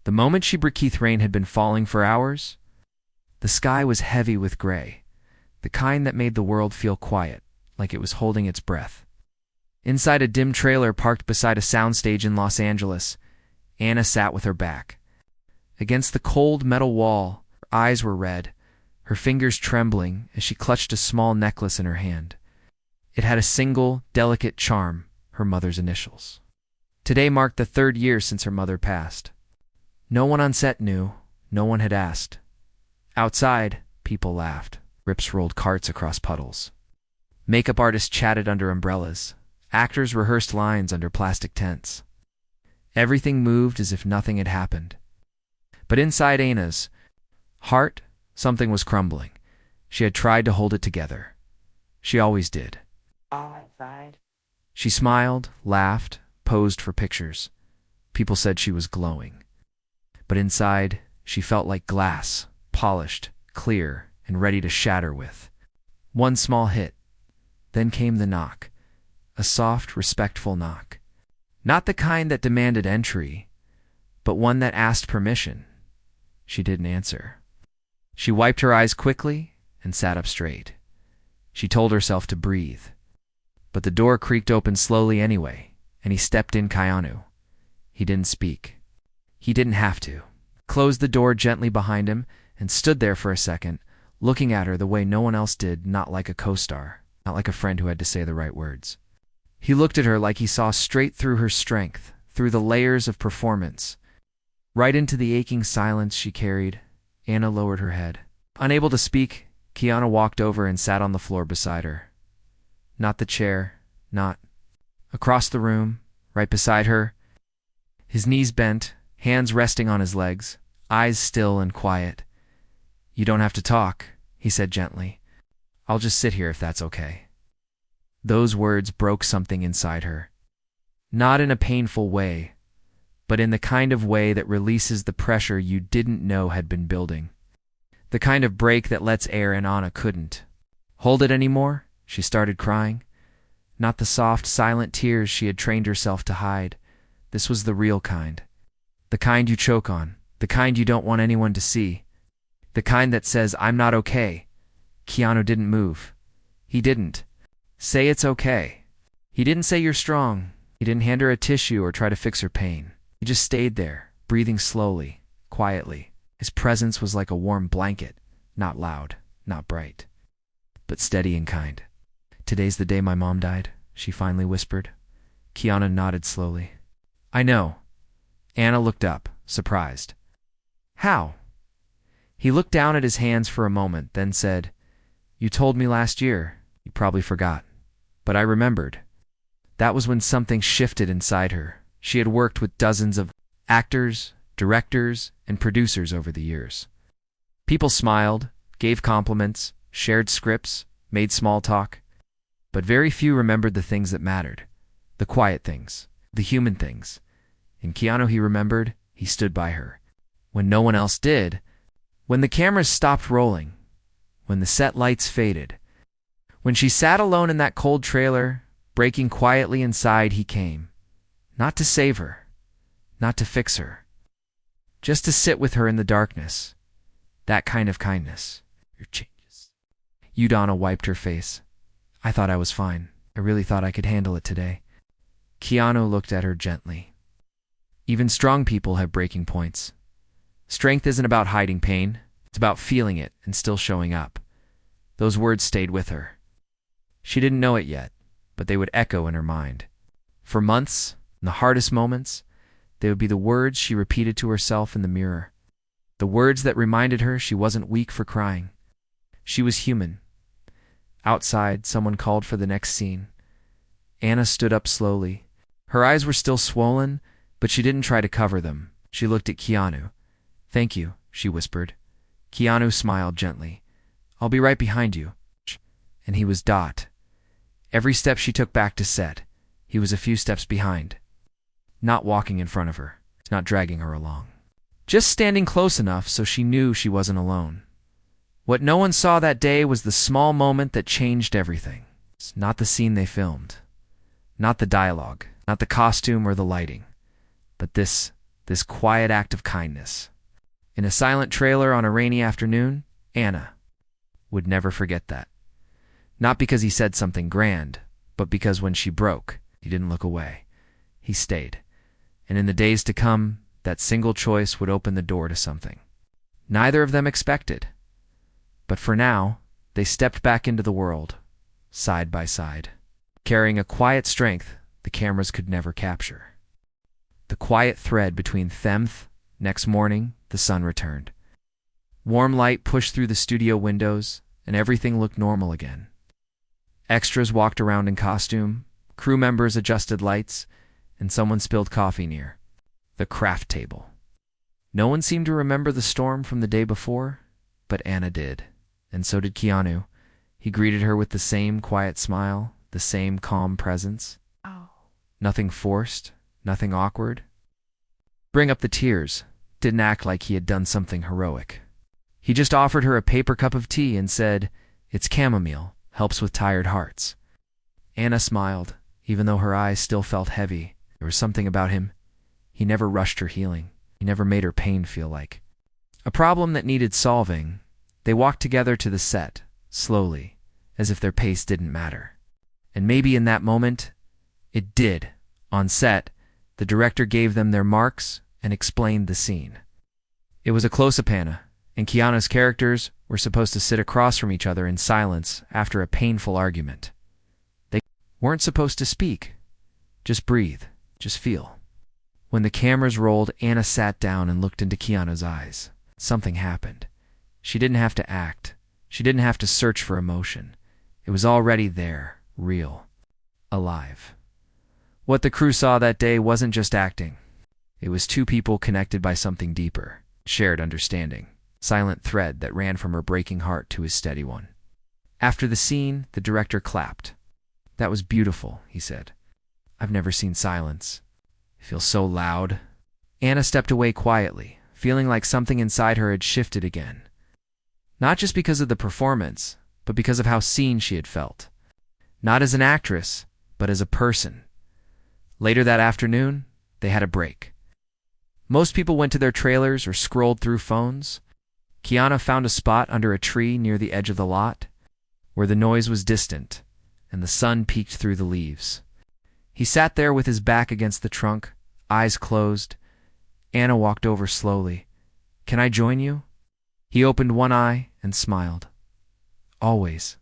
The moment she Keith rain had been falling for hours. The sky was heavy with gray, the kind that made the world feel quiet, like it was holding its breath. Inside a dim trailer parked beside a soundstage in Los Angeles, Anna sat with her back against the cold metal wall. Her eyes were red, her fingers trembling as she clutched a small necklace in her hand. It had a single, delicate charm, her mother's initials. Today marked the 3rd year since her mother passed. No one on set knew, no one had asked. Outside, people laughed. Rips rolled carts across puddles. Makeup artists chatted under umbrellas. Actors rehearsed lines under plastic tents. Everything moved as if nothing had happened. But inside Anna's heart, something was crumbling. She had tried to hold it together. She always did. She smiled, laughed, posed for pictures. People said she was glowing. But inside, she felt like glass, polished, clear, and ready to shatter with. One small hit. Then came the knock. A soft, respectful knock. Not the kind that demanded entry, but one that asked permission. She didn't answer. She wiped her eyes quickly and sat up straight. She told herself to breathe. But the door creaked open slowly anyway, and he stepped in. Keanu. He didn't speak. He didn't have to. Closed the door gently behind him and stood there for a second, looking at her the way no one else did, not like a co-star, not like a friend who had to say the right words. He looked at her like he saw straight through her strength, through the layers of performance. Right into the aching silence she carried, Anna lowered her head. Unable to speak, Keanu walked over and sat on the floor beside her. Not the chair, not. Across the room, right beside her, his knees bent, hands resting on his legs, eyes still and quiet. "You don't have to talk," he said gently. "I'll just sit here if that's okay." Those words broke something inside her. Not in a painful way, but in the kind of way that releases the pressure you didn't know had been building. The kind of break that lets air and Anna couldn't hold it anymore. She started crying. Not the soft, silent tears she had trained herself to hide. This was the real kind. The kind you choke on. The kind you don't want anyone to see. The kind that says, "I'm not okay." Keanu didn't move. He didn't say it's okay. He didn't say you're strong. He didn't hand her a tissue or try to fix her pain. He just stayed there, breathing slowly, quietly. His presence was like a warm blanket, not loud, not bright, but steady and kind. "Today's the day my mom died," she finally whispered. Keanu nodded slowly. "I know." Anna looked up, surprised. "How?" He looked down at his hands for a moment, then said, "You told me last year. You probably forgot." But I remembered. That was when something shifted inside her. She had worked with dozens of actors, directors, and producers over the years. People smiled, gave compliments, shared scripts, made small talk. But very few remembered the things that mattered. The quiet things, the human things. And Keanu, he remembered, he stood by her. When no one else did, when the cameras stopped rolling, when the set lights faded, when she sat alone in that cold trailer, breaking quietly inside, he came. Not to save her, not to fix her, just to sit with her in the darkness. That kind of kindness. Your changes. Anna wiped her face. "I thought I was fine. I really thought I could handle it today." Keanu looked at her gently. Even strong people have breaking points. Strength isn't about hiding pain. It's about feeling it and still showing up. Those words stayed with her. She didn't know it yet, but they would echo in her mind. For months, in the hardest moments, they would be the words she repeated to herself in the mirror. The words that reminded her she wasn't weak for crying. She was human. Outside, someone called for the next scene. Anna stood up slowly. Her eyes were still swollen, but she didn't try to cover them. She looked at Keanu. "Thank you," she whispered. Keanu smiled gently. "I'll be right behind you." And he was Dot. Every step she took back to set, he was a few steps behind. Not walking in front of her, not dragging her along. Just standing close enough so she knew she wasn't alone. What no one saw that day was the small moment that changed everything. It's not the scene they filmed, not the dialogue, not the costume or the lighting, but this this quiet act of kindness. In a silent trailer on a rainy afternoon, Anna would never forget that. Not because he said something grand, but because when she broke, he didn't look away. He stayed. And in the days to come, that single choice would open the door to something neither of them expected. But for now, they stepped back into the world, side by side, carrying a quiet strength the cameras could never capture. The quiet thread between them. Next morning, the sun returned. Warm light pushed through the studio windows, and everything looked normal again. Extras walked around in costume, crew members adjusted lights, and someone spilled coffee near the craft table. No one seemed to remember the storm from the day before, but Anna did, and so did Keanu. He greeted her with the same quiet smile, the same calm presence. Oh. Nothing forced, nothing awkward. Bring up the tears, didn't act like he had done something heroic. He just offered her a paper cup of tea and said, "It's chamomile, helps with tired hearts." Anna smiled, even though her eyes still felt heavy. There was something about him. He never rushed her healing. He never made her pain feel like a problem that needed solving. They walked together to the set, slowly, as if their pace didn't matter. And maybe in that moment, it did. On set, the director gave them their marks and explained the scene. It was a close-up Anna, and Keanu's characters were supposed to sit across from each other in silence after a painful argument. They weren't supposed to speak. Just breathe. Just feel. When the cameras rolled, Anna sat down and looked into Keanu's eyes. Something happened. She didn't have to act. She didn't have to search for emotion. It was already there, real, alive. What the crew saw that day wasn't just acting. It was two people connected by something deeper, shared understanding, silent thread that ran from her breaking heart to his steady one. After the scene, the director clapped. "That was beautiful," he said. "I've never seen silence. It feels so loud." Anna stepped away quietly, feeling like something inside her had shifted again. Not just because of the performance, but because of how seen she had felt. Not as an actress, but as a person. Later that afternoon, they had a break. Most people went to their trailers or scrolled through phones. Keanu found a spot under a tree near the edge of the lot, where the noise was distant, and the sun peeked through the leaves. He sat there with his back against the trunk, eyes closed. Anna walked over slowly. "Can I join you?" He opened one eye and smiled. "Always."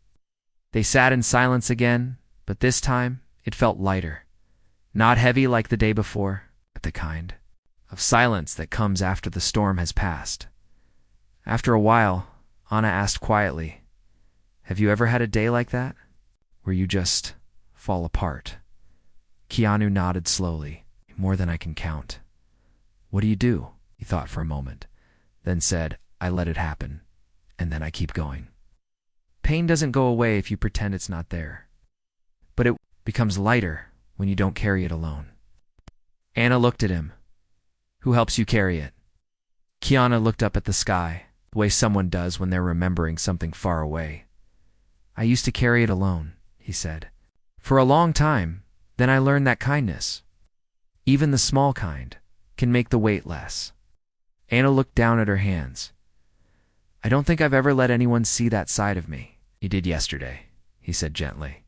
They sat in silence again, but this time it felt lighter. Not heavy like the day before, but the kind of silence that comes after the storm has passed. After a while, Anna asked quietly, "Have you ever had a day like that, where you just fall apart?" Keanu nodded slowly. "More than I can count." "What do you do?" He thought for a moment, then said, "I let it happen, and then I keep going." Pain doesn't go away if you pretend it's not there, but it becomes lighter when you don't carry it alone. Anna looked at him. "Who helps you carry it?" Keanu looked up at the sky, the way someone does when they're remembering something far away. "I used to carry it alone," he said. "For a long time, then I learned that kindness, even the small kind, can make the weight less." Anna looked down at her hands. "I don't think I've ever let anyone see that side of me." "You did yesterday," he said gently.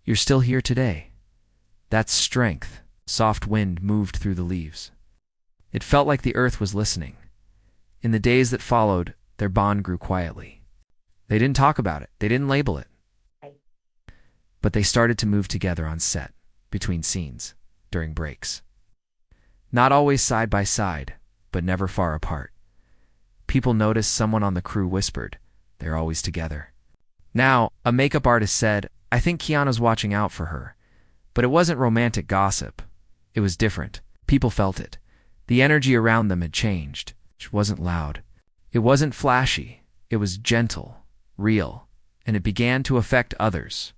"You're still here today." That's strength. Soft wind moved through the leaves. It felt like the earth was listening. In the days that followed, their bond grew quietly. They didn't talk about it. They didn't label it. But they started to move together on set, between scenes, during breaks. Not always side by side, but never far apart. People noticed, someone on the crew whispered, "They're always together." Now, a makeup artist said, "I think Keanu's watching out for her." But it wasn't romantic gossip. It was different. People felt it. The energy around them had changed. It wasn't loud. It wasn't flashy. It was gentle, real, and it began to affect others.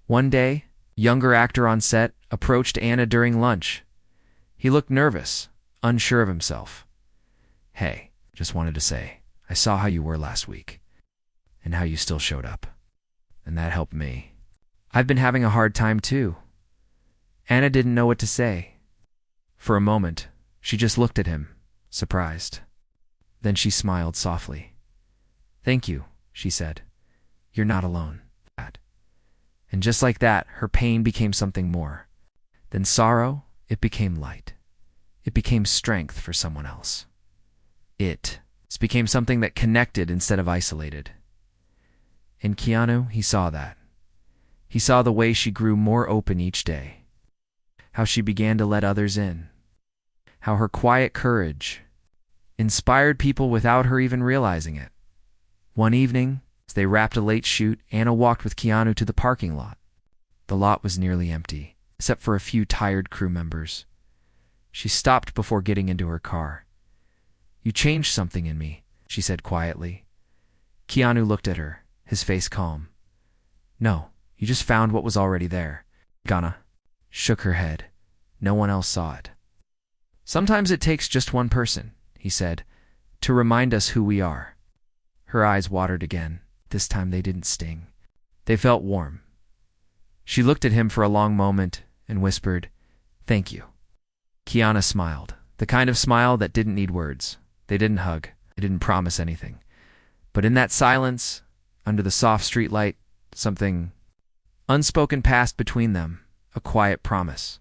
One day, a younger actor on set approached Anna during lunch. He looked nervous, unsure of himself. "Hey, just wanted to say, I saw how you were last week, and how you still showed up. And that helped me. I've been having a hard time too." Anna didn't know what to say. For a moment, she just looked at him, surprised. Then she smiled softly. "Thank you," she said. "You're not alone." And just like that, her pain became something more. Then sorrow, it became light. It became strength for someone else. It became something that connected instead of isolated. In Keanu, he saw that. He saw the way she grew more open each day. How she began to let others in. How her quiet courage inspired people without her even realizing it. One evening, as they wrapped a late shoot, Anna walked with Keanu to the parking lot. The lot was nearly empty, except for a few tired crew members. She stopped before getting into her car. "You changed something in me," she said quietly. Keanu looked at her, his face calm. "No, you just found what was already there." Anna shook her head. No one else saw it. "Sometimes it takes just one person," he said, "to remind us who we are." Her eyes watered again. This time they didn't sting. They felt warm. She looked at him for a long moment and whispered, "Thank you." Keanu smiled, the kind of smile that didn't need words. They didn't hug. They didn't promise anything. But in that silence, under the soft streetlight, something unspoken passed between them, a quiet promise.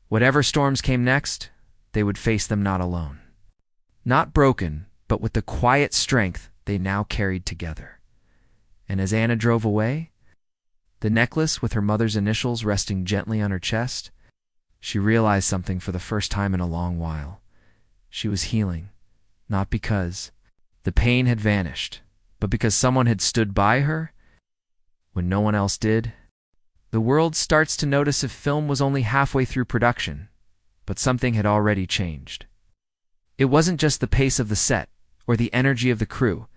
Whatever storms came next, they would face them not alone. Not broken, but with the quiet strength they now carried together. And as Anna drove away, the necklace with her mother's initials resting gently on her chest, she realized something for the first time in a long while. She was healing, not because the pain had vanished, but because someone had stood by her when no one else did. The world starts to notice if film was only halfway through production, but something had already changed. It wasn't just the pace of the set or the energy of the crew.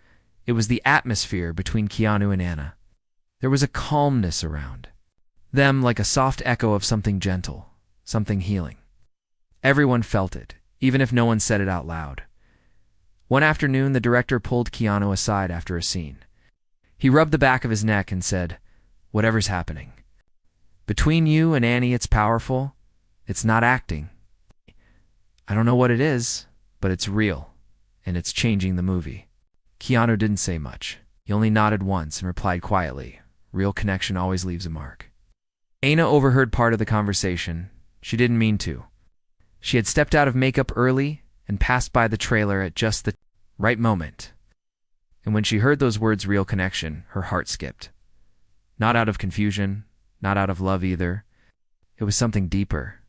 It was the atmosphere between Keanu and Anna. There was a calmness around them, like a soft echo of something gentle, something healing. Everyone felt it, even if no one said it out loud. One afternoon, the director pulled Keanu aside after a scene. He rubbed the back of his neck and said, "Whatever's happening between you and Annie, it's powerful. It's not acting. I don't know what it is, but it's real, and it's changing the movie." Keanu didn't say much. He only nodded once and replied quietly, "Real connection always leaves a mark." Anna overheard part of the conversation. She didn't mean to. She had stepped out of makeup early and passed by the trailer at just the right moment. And when she heard those words, real connection, her heart skipped. Not out of confusion, not out of love either. It was something deeper,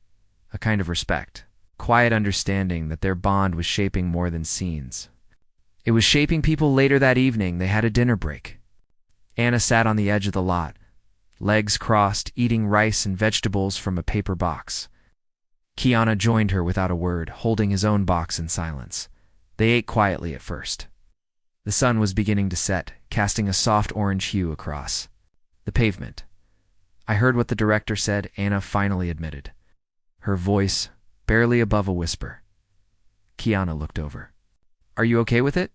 a kind of respect, quiet understanding that their bond was shaping more than scenes. It was shaping people. Later that evening, they had a dinner break. Anna sat on the edge of the lot, legs crossed, eating rice and vegetables from a paper box. Keanu joined her without a word, holding his own box in silence. They ate quietly at first. The sun was beginning to set, casting a soft orange hue across the pavement. "I heard what the director said," Anna finally admitted, her voice barely above a whisper. Keanu looked over. "Are you okay with it?"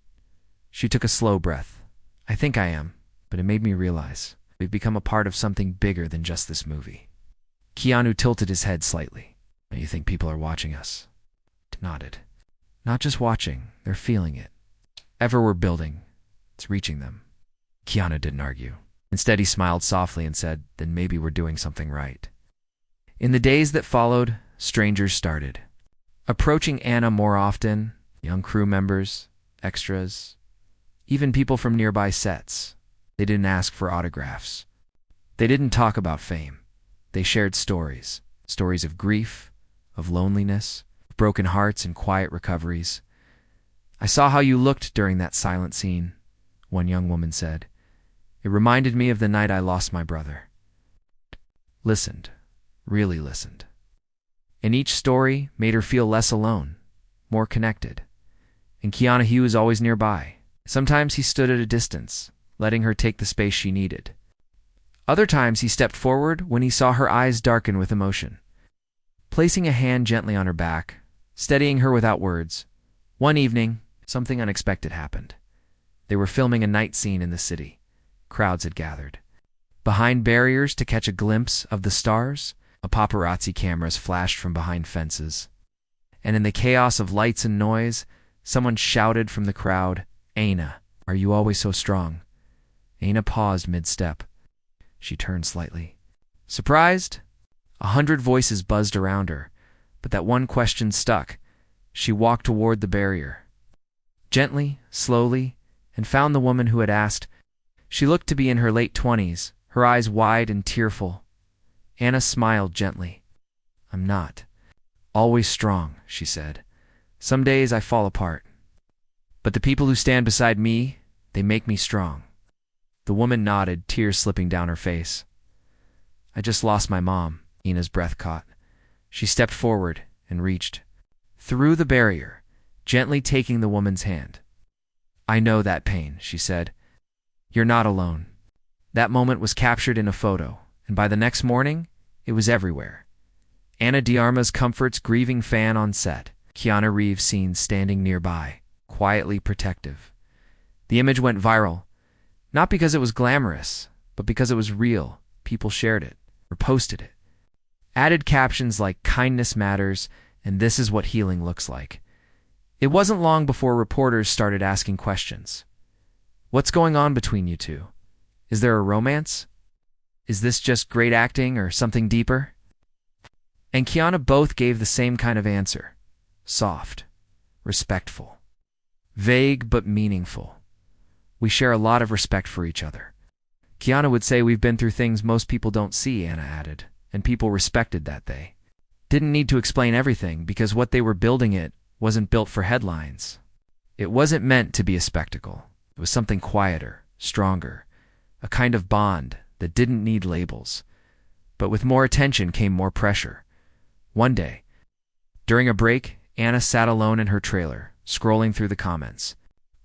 She took a slow breath. "I think I am, but it made me realize we've become a part of something bigger than just this movie." Keanu tilted his head slightly. "You think people are watching us?" Nodded. "Not just watching, they're feeling it. Ever we're building, it's reaching them." Keanu didn't argue. Instead, he smiled softly and said, "Then maybe we're doing something right." In the days that followed, strangers started approaching Anna more often, young crew members, extras, even people from nearby sets. They didn't ask for autographs. They didn't talk about fame. They shared stories, stories of grief, of loneliness, of broken hearts and quiet recoveries. "I saw how you looked during that silent scene," one young woman said. "It reminded me of the night I lost my brother." Listened, really listened. And each story made her feel less alone, more connected. And Keanu, he was always nearby. Sometimes he stood at a distance, letting her take the space she needed. Other times he stepped forward when he saw her eyes darken with emotion, placing a hand gently on her back, steadying her without words. One evening, something unexpected happened. They were filming a night scene in the city. Crowds had gathered. Behind barriers to catch a glimpse of the stars, a paparazzi cameras flashed from behind fences. and in the chaos of lights and noise, someone shouted from the crowd, "Aina, are you always so strong?" Aina paused mid-step. She turned slightly. Surprised? 100 voices buzzed around her, but that one question stuck. She walked toward the barrier. Gently, slowly, and found the woman who had asked. She looked to be in her late 20s, her eyes wide and tearful. Anna smiled gently. "I'm not always strong," she said. "Some days I fall apart. But the people who stand beside me, they make me strong." The woman nodded, tears slipping down her face. "I just lost my mom," Ina's breath caught. She stepped forward and reached through the barrier, gently taking the woman's hand. "I know that pain," she said. "You're not alone." That moment was captured in a photo, and by the next morning, it was everywhere. Ana de Armas comforts grieving fan on set. Keanu Reeves seen standing nearby, quietly protective. The image went viral, not because it was glamorous, but because it was real. People shared it, or posted it. Added captions like "Kindness matters," and "This is what healing looks like." It wasn't long before reporters started asking questions. What's going on between you two? Is there a romance? Is this just great acting or something deeper? And Keanu both gave the same kind of answer. Soft, respectful, vague but meaningful. "We share a lot of respect for each other." Keanu would say, "We've been through things most people don't see," Anna added, and people respected that they didn't need to explain everything because what they were building it wasn't built for headlines. It wasn't meant to be a spectacle. It was something quieter, stronger, a kind of bond that didn't need labels. But with more attention came more pressure. One day, during a break, Anna sat alone in her trailer, scrolling through the comments.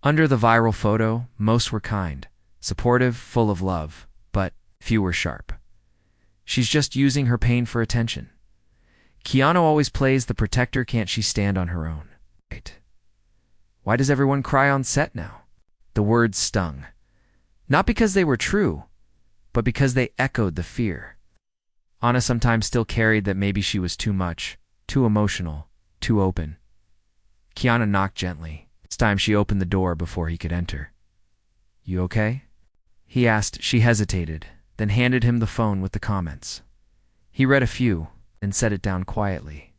Under the viral photo, most were kind, supportive, full of love, but few were sharp. She's just using her pain for attention. Keanu always plays the protector, can't she stand on her own? Right. Why does everyone cry on set now? The words stung. Not because they were true, but because they echoed the fear. Anna sometimes still carried that maybe she was too much, too emotional, too open. Keanu knocked gently. This time she opened the door before he could enter. "You okay?" he asked. She hesitated, then handed him the phone with the comments. He read a few, and set it down quietly.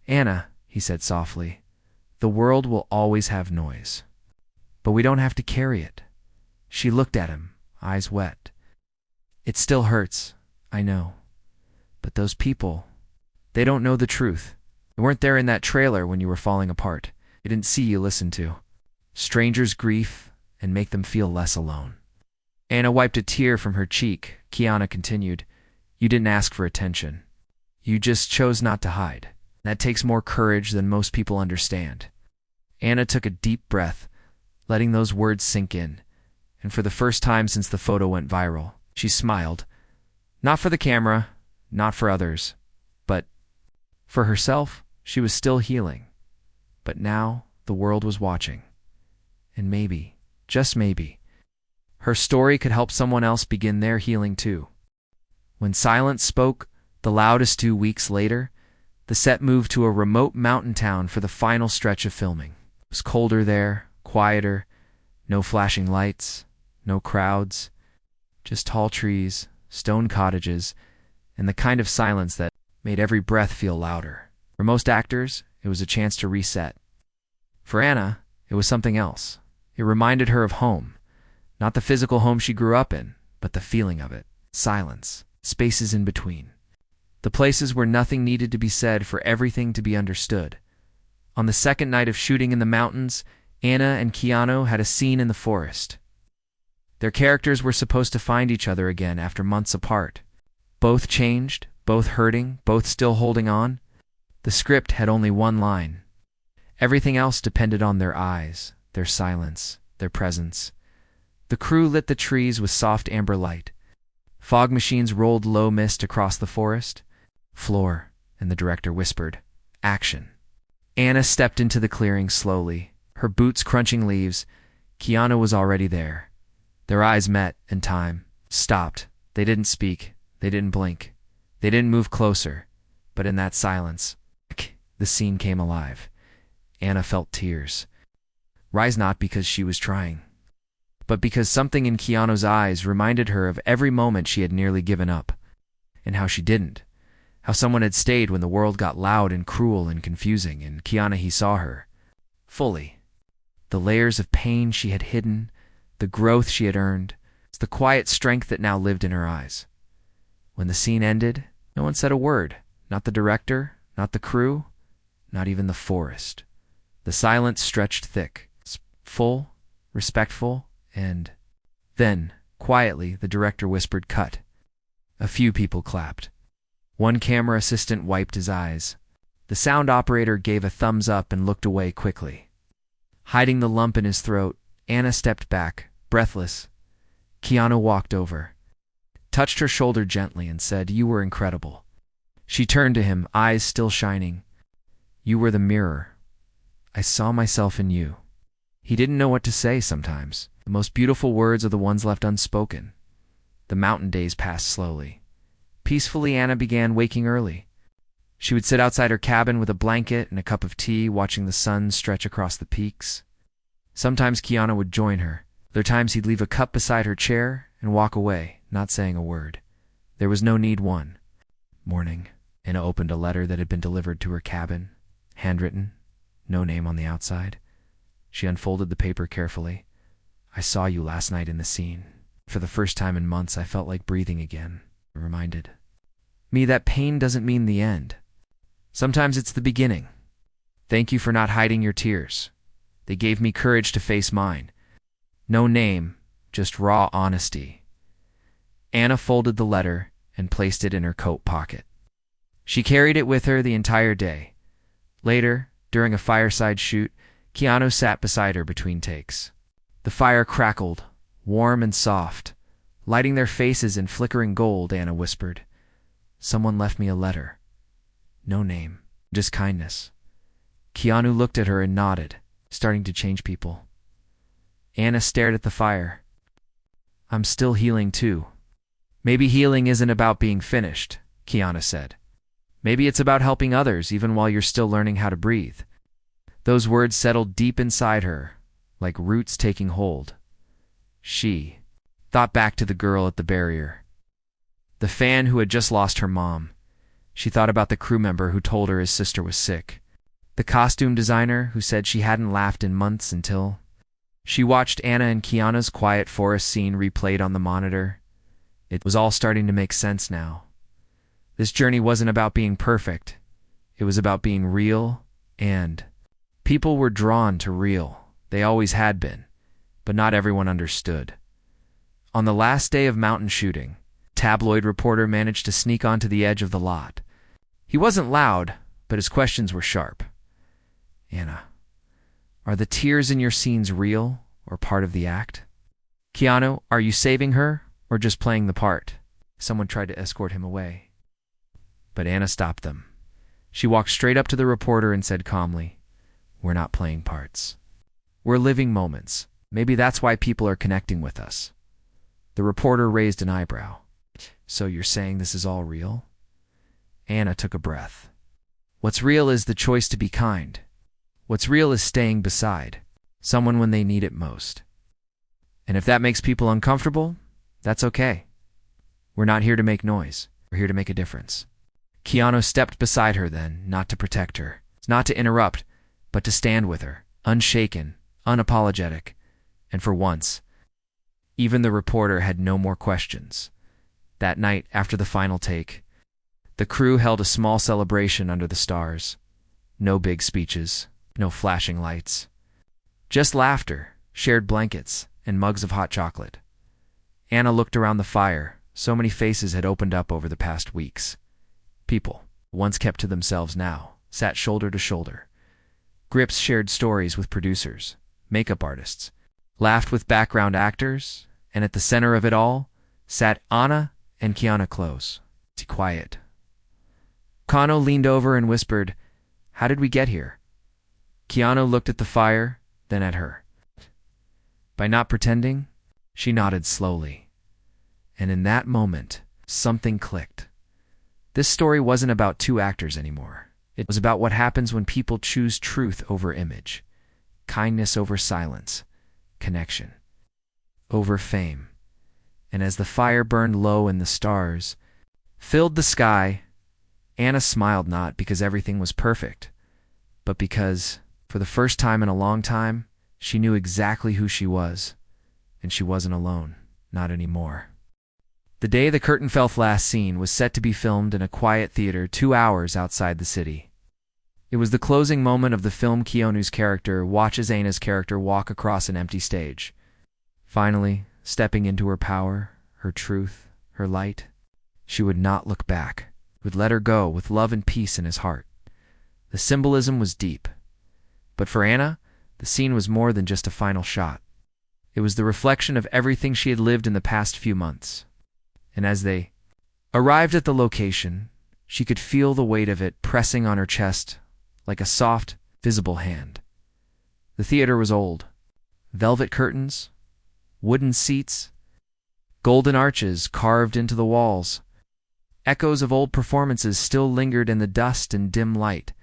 "Anna," he said softly, "the world will always have noise. But we don't have to carry it." She looked at him, eyes wet. "It still hurts, I know. But those people, they don't know the truth. They weren't there in that trailer when you were falling apart. They didn't see you listen to strangers' grief and make them feel less alone." Anna wiped a tear from her cheek. Keanu continued, "You didn't ask for attention. You just chose not to hide. That takes more courage than most people understand." Anna took a deep breath, letting those words sink in, and for the first time since the photo went viral, she smiled. Not for the camera, not for others, but for herself. She was still healing. But now the world was watching. And maybe, just maybe, her story could help someone else begin their healing too. When silence spoke, the loudest 2 weeks later, the set moved to a remote mountain town for the final stretch of filming. It was colder there, quieter, no flashing lights, no crowds, just tall trees, stone cottages, and the kind of silence that made every breath feel louder. For most actors, it was a chance to reset. For Anna, it was something else. It reminded her of home, not the physical home she grew up in, but the feeling of it. Silence, spaces in between. The places where nothing needed to be said for everything to be understood. On the second night of shooting in the mountains, Anna and Keanu had a scene in the forest. Their characters were supposed to find each other again after months apart. Both changed, both hurting, both still holding on. The script had only one line. Everything else depended on their eyes, their silence, their presence. The crew lit the trees with soft amber light. Fog machines rolled low mist across the forest floor, and the director whispered, "Action." Anna stepped into the clearing slowly, her boots crunching leaves. Keanu was already there. Their eyes met, and time stopped. They didn't speak. They didn't blink. They didn't move closer. But in that silence, The scene came alive. Anna felt tears. Rise not because she was trying, but because something in Keanu's eyes reminded her of every moment she had nearly given up, and how she didn't. How someone had stayed when the world got loud and cruel and confusing, and Keanu, he saw her fully. The layers of pain she had hidden, the growth she had earned, the quiet strength that now lived in her eyes. When the scene ended, no one said a word. Not the director, not the crew, not even the forest. The silence stretched thick, full, respectful, and then, quietly, the director whispered, "Cut." A few people clapped. One camera assistant wiped his eyes. The sound operator gave a thumbs up and looked away quickly. Hiding the lump in his throat, Anna stepped back, breathless. Keanu walked over, touched her shoulder gently, and said, "You were incredible." She turned to him, eyes still shining. "You were the mirror. I saw myself in you." He didn't know what to say sometimes. The most beautiful words are the ones left unspoken. The mountain days passed slowly. Peacefully, Anna began waking early. She would sit outside her cabin with a blanket and a cup of tea, watching the sun stretch across the peaks. Sometimes Keanu would join her. Other times he'd leave a cup beside her chair and walk away, not saying a word. There was no need. One morning, Anna opened a letter that had been delivered to her cabin, handwritten, no name on the outside. She unfolded the paper carefully. "I saw you last night in the scene. For the first time in months, I felt like breathing again." It reminded me that pain doesn't mean the end. Sometimes it's the beginning. Thank you for not hiding your tears. They gave me courage to face mine. No name, just raw honesty. Anna folded the letter and placed it in her coat pocket. She carried it with her the entire day. Later, during a fireside shoot, Keanu sat beside her between takes. The fire crackled, warm and soft. Lighting their faces in flickering gold, Anna whispered, "Someone left me a letter. No name, just kindness." Keanu looked at her and nodded, starting to change people. Anna stared at the fire. "I'm still healing too." "Maybe healing isn't about being finished," Keanu said. "Maybe it's about helping others even while you're still learning how to breathe." Those words settled deep inside her, like roots taking hold. She thought back to the girl at the barrier, the fan who had just lost her mom. She thought about the crew member who told her his sister was sick, the costume designer who said she hadn't laughed in months until... She watched Anna and Keanu's quiet forest scene replayed on the monitor. It was all starting to make sense now. This journey wasn't about being perfect. It was about being real, and people were drawn to real. They always had been, but not everyone understood. On the last day of mountain shooting, a tabloid reporter managed to sneak onto the edge of the lot. He wasn't loud, but his questions were sharp. "Anna, are the tears in your scenes real or part of the act? Keanu, are you saving her or just playing the part?" Someone tried to escort him away, but Anna stopped them. She walked straight up to the reporter and said calmly, "We're not playing parts. We're living moments. Maybe that's why people are connecting with us." The reporter raised an eyebrow. "So you're saying this is all real?" Anna took a breath. "What's real is the choice to be kind. What's real is staying beside someone when they need it most. And if that makes people uncomfortable, that's okay. We're not here to make noise. We're here to make a difference." Keanu stepped beside her then, not to protect her, not to interrupt, but to stand with her, unshaken, unapologetic, and for once, even the reporter had no more questions. That night, after the final take, the crew held a small celebration under the stars. No big speeches, no flashing lights. Just laughter, shared blankets, and mugs of hot chocolate. Anna looked around the fire. So many faces had opened up over the past weeks. People, once kept to themselves now, sat shoulder to shoulder. Grips shared stories with producers, makeup artists, laughed with background actors, and at the center of it all sat Anna and Keanu close, quiet. Keanu leaned over and whispered, "How did we get here?" Keanu looked at the fire, then at her. By not pretending, she nodded slowly. And in that moment, something clicked. This story wasn't about two actors anymore. It was about what happens when people choose truth over image, kindness over silence, connection over fame. And as the fire burned low and the stars filled the sky, Anna smiled not because everything was perfect, but because, for the first time in a long time, she knew exactly who she was, and she wasn't alone, not anymore. The day the curtain fell last scene was set to be filmed in a quiet theater 2 hours outside the city. It was the closing moment of the film. Keanu's character watches Anna's character walk across an empty stage. Finally, stepping into her power, her truth, her light, she would not look back, would let her go with love and peace in his heart. The symbolism was deep. But for Anna, the scene was more than just a final shot. It was the reflection of everything she had lived in the past few months. And as they arrived at the location, she could feel the weight of it pressing on her chest like a soft, visible hand. The theater was old. Velvet curtains, wooden seats, golden arches carved into the walls. Echoes of old performances still lingered in the dust and dim light.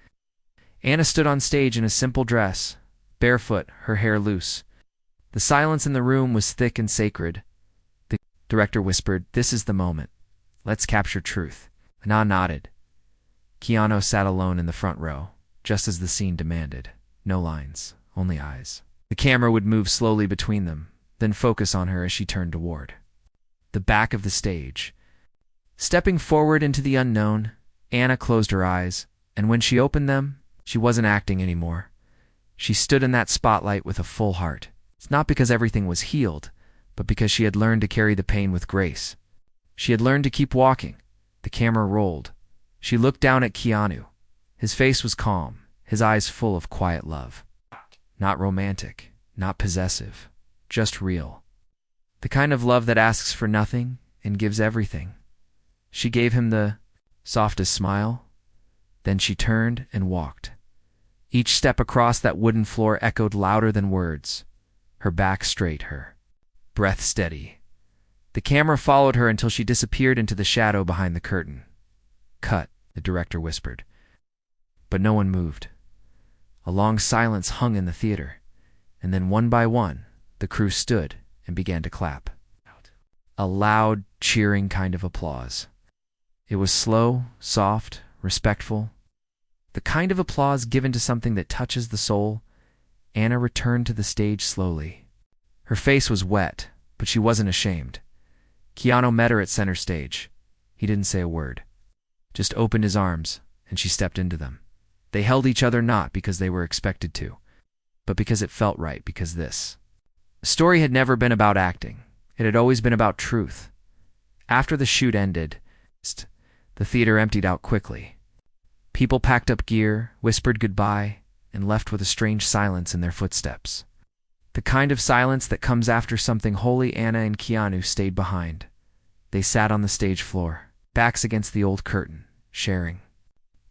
Anna stood on stage in a simple dress, barefoot, her hair loose. The silence in the room was thick and sacred. The director whispered, "This is the moment. Let's capture truth." Anna nodded. Keanu sat alone in the front row, just as the scene demanded. No lines, only eyes. The camera would move slowly between them, then focus on her as she turned toward the back of the stage. Stepping forward into the unknown, Anna closed her eyes, and when she opened them, she wasn't acting anymore. She stood in that spotlight with a full heart. It's not because everything was healed, but because she had learned to carry the pain with grace. She had learned to keep walking. The camera rolled. She looked down at Keanu. His face was calm, his eyes full of quiet love. Not romantic, not possessive, just real. The kind of love that asks for nothing and gives everything. She gave him the softest smile. Then she turned and walked. Each step across that wooden floor echoed louder than words. Her back straight, her breath steady. The camera followed her until she disappeared into the shadow behind the curtain. "Cut," the director whispered. But no one moved. A long silence hung in the theater, and then one by one, the crew stood and began to clap. A loud, cheering kind of applause. It was slow, soft, respectful. The kind of applause given to something that touches the soul. Anna returned to the stage slowly. Her face was wet, but she wasn't ashamed. Keanu met her at center stage. He didn't say a word, just opened his arms, and she stepped into them. They held each other not because they were expected to, but because it felt right, because this story had never been about acting. It had always been about truth. After the shoot ended, the theater emptied out quickly. People packed up gear, whispered goodbye, and left with a strange silence in their footsteps. The kind of silence that comes after something holy. Anna and Keanu stayed behind. They sat on the stage floor, backs against the old curtain, sharing.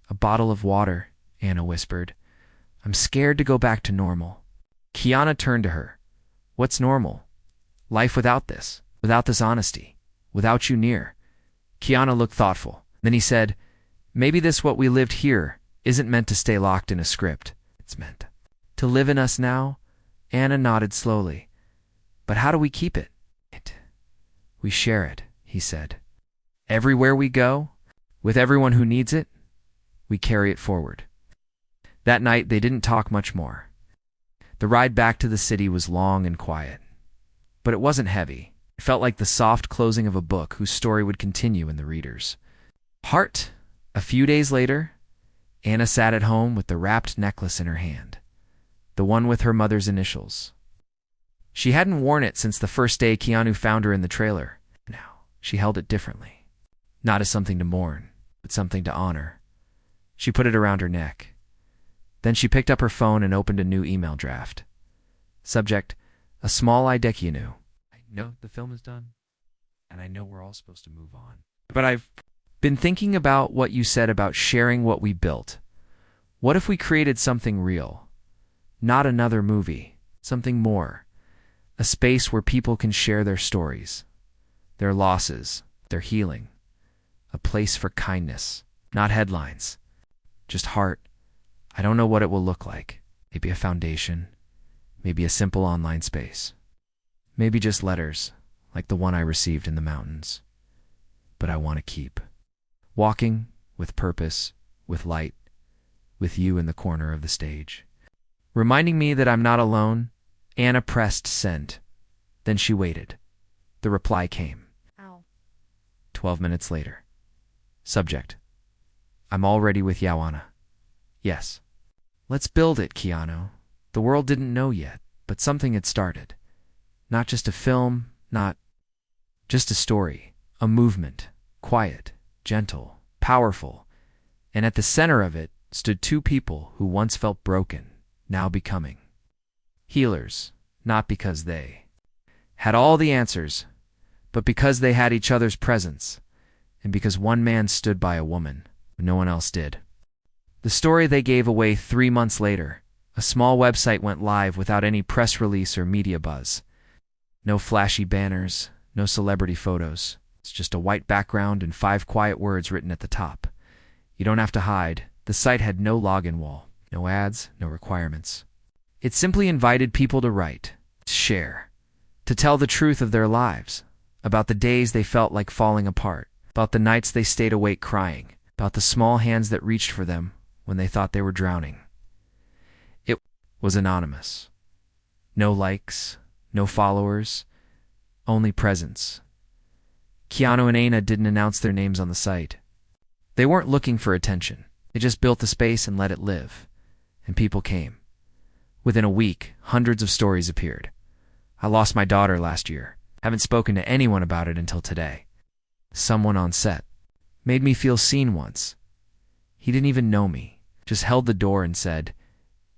"A bottle of water," Anna whispered. "I'm scared to go back to normal." Keanu turned to her. "What's normal? Life without this honesty, without you near." Keanu looked thoughtful. Then he said, "Maybe this what we lived here isn't meant to stay locked in a script. It's meant to live in us now." Anna nodded slowly. "But how do we keep it?" "We share it," he said. "Everywhere we go, with everyone who needs it, we carry it forward." That night, they didn't talk much more. The ride back to the city was long and quiet. But it wasn't heavy. It felt like the soft closing of a book whose story would continue in the reader's heart. A few days later, Anna sat at home with the wrapped necklace in her hand, the one with her mother's initials. She hadn't worn it since the first day Keanu found her in the trailer. Now, she held it differently. Not as something to mourn, but something to honor. She put it around her neck. Then she picked up her phone and opened a new email draft. Subject, "A small idea, Keanu. I know the film is done, and I know we're all supposed to move on. But I've been thinking about what you said about sharing what we built. What if we created something real? Not another movie, something more. A space where people can share their stories, their losses, their healing. A place for kindness, not headlines. just heart. I don't know what it will look like. Maybe a foundation, maybe a simple online space, maybe just letters, like the one I received in the mountains. But I want to keep walking with purpose, with light, with you in the corner of the stage. Reminding me that I'm not alone, Anna pressed send. Then she waited. The reply came. Ow. 12 minutes later. Subject: I'm already with Yawana. Yes. Let's build it, Keanu. The world didn't know yet, but something had started. Not just a film, not just a story, a movement, quiet, gentle, powerful. And at the center of it stood two people who once felt broken, now becoming healers, not because they had all the answers, but because they had each other's presence, and because one man stood by a woman when no one else did. The story they gave away 3 months later. A small website went live without any press release or media buzz. No flashy banners, no celebrity photos. It's just a white background and 5 quiet words written at the top. You don't have to hide. The site had no login wall, no ads, no requirements. It simply invited people to write, to share, to tell the truth of their lives, about the days they felt like falling apart, about the nights they stayed awake crying, about the small hands that reached for them when they thought they were drowning. It was anonymous. No likes, no followers, only presence. Keanu and Aina didn't announce their names on the site. They weren't looking for attention. They just built the space and let it live. And people came. Within a week, hundreds of stories appeared. I lost my daughter last year. Haven't spoken to anyone about it until today. Someone on set made me feel seen once. He didn't even know me. Just held the door and said,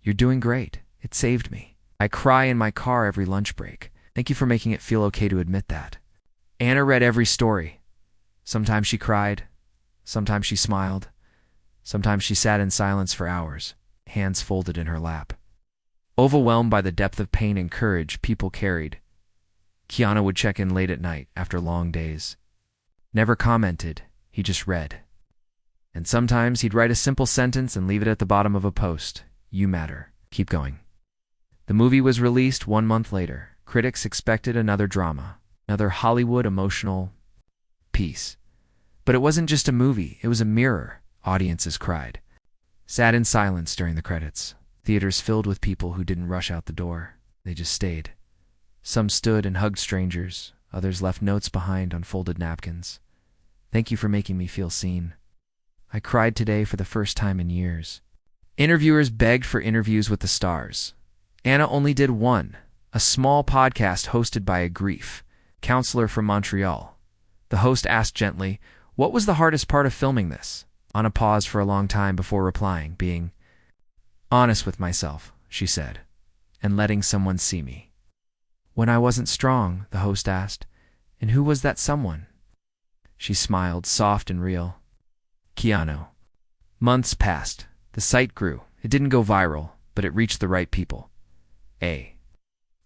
"You're doing great. It saved me. I cry in my car every lunch break. Thank you for making it feel okay to admit that." Anna read every story. Sometimes she cried. Sometimes she smiled. Sometimes she sat in silence for hours, hands folded in her lap. Overwhelmed by the depth of pain and courage people carried, Keanu would check in late at night after long days. Never commented, he just read. And sometimes he'd write a simple sentence and leave it at the bottom of a post. You matter. Keep going. The movie was released 1 month later. Critics expected another drama, another Hollywood emotional piece. But it wasn't just a movie, it was a mirror, audiences cried. Sat in silence during the credits. Theaters filled with people who didn't rush out the door. They just stayed. Some stood and hugged strangers. Others left notes behind on folded napkins. Thank you for making me feel seen. I cried today for the first time in years. Interviewers begged for interviews with the stars. Anna only did one, a small podcast hosted by a grief counselor from Montreal. The host asked gently, "What was the hardest part of filming this?" On a pause for a long time before replying, being honest with myself, she said, and letting someone see me. When I wasn't strong, the host asked, and who was that someone? She smiled, soft and real. Keanu. Months passed. The site grew. It didn't go viral, but it reached the right people. A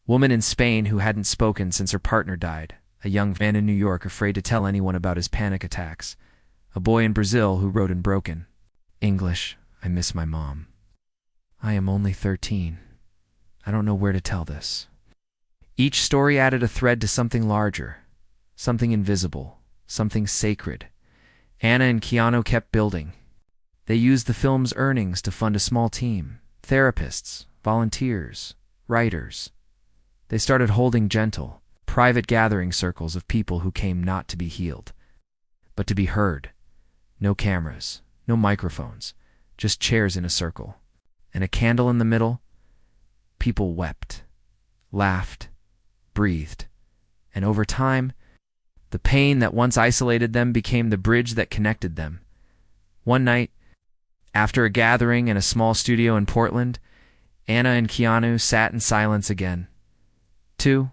woman in Spain who hadn't spoken since her partner died. A young man in New York afraid to tell anyone about his panic attacks. A boy in Brazil who wrote in broken English, "I miss my mom. I am only 13. I don't know where to tell this." Each story added a thread to something larger, something invisible, something sacred. Anna and Keanu kept building. They used the film's earnings to fund a small team, therapists, volunteers, writers. They started holding gentle, private gathering circles of people who came not to be healed, but to be heard. No cameras, no microphones, just chairs in a circle, and a candle in the middle. People wept, laughed, breathed, and over time, the pain that once isolated them became the bridge that connected them. One night, after a gathering in a small studio in Portland, Anna and Keanu sat in silence again. 2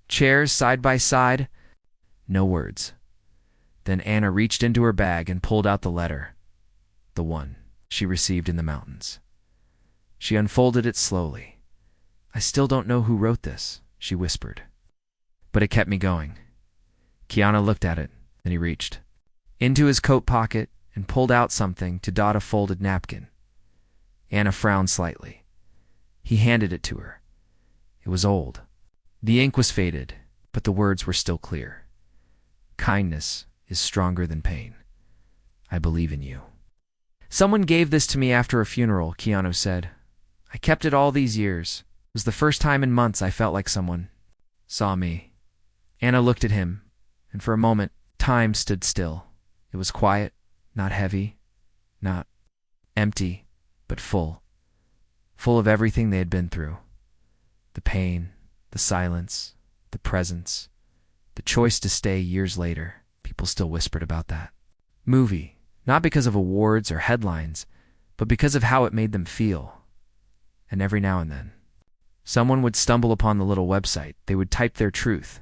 chairs side by side, no words. Then Anna reached into her bag and pulled out the letter, the one she received in the mountains. She unfolded it slowly. "I still don't know who wrote this," she whispered. But it kept me going. Keanu looked at it, then he reached into his coat pocket and pulled out something to dot a folded napkin. Anna frowned slightly. He handed it to her. It was old. The ink was faded, but the words were still clear. Kindness is stronger than pain. I believe in you. Someone gave this to me after a funeral, Keanu said. I kept it all these years. It was the first time in months I felt like someone saw me. Anna looked at him, and for a moment, time stood still. It was quiet, not heavy, not empty, but full. Full of everything they had been through. The pain, the silence, the presence, the choice to stay years later. People still whispered about that movie, not because of awards or headlines, but because of how it made them feel. And every now and then, someone would stumble upon the little website. They would type their truth.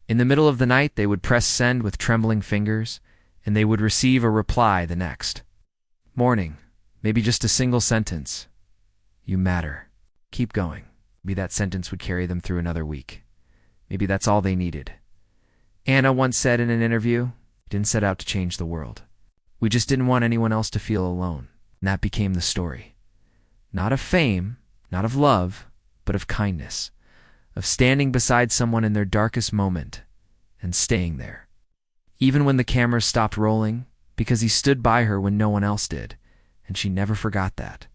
In the middle of the night, they would press send with trembling fingers, and they would receive a reply the next morning. Maybe just a single sentence. You matter. Keep going. Maybe that sentence would carry them through another week. Maybe that's all they needed. Anna once said in an interview, "We didn't set out to change the world. We just didn't want anyone else to feel alone." And that became the story. Not of fame, not of love, but of kindness. Of standing beside someone in their darkest moment and staying there. Even when the cameras stopped rolling, because he stood by her when no one else did, and she never forgot that.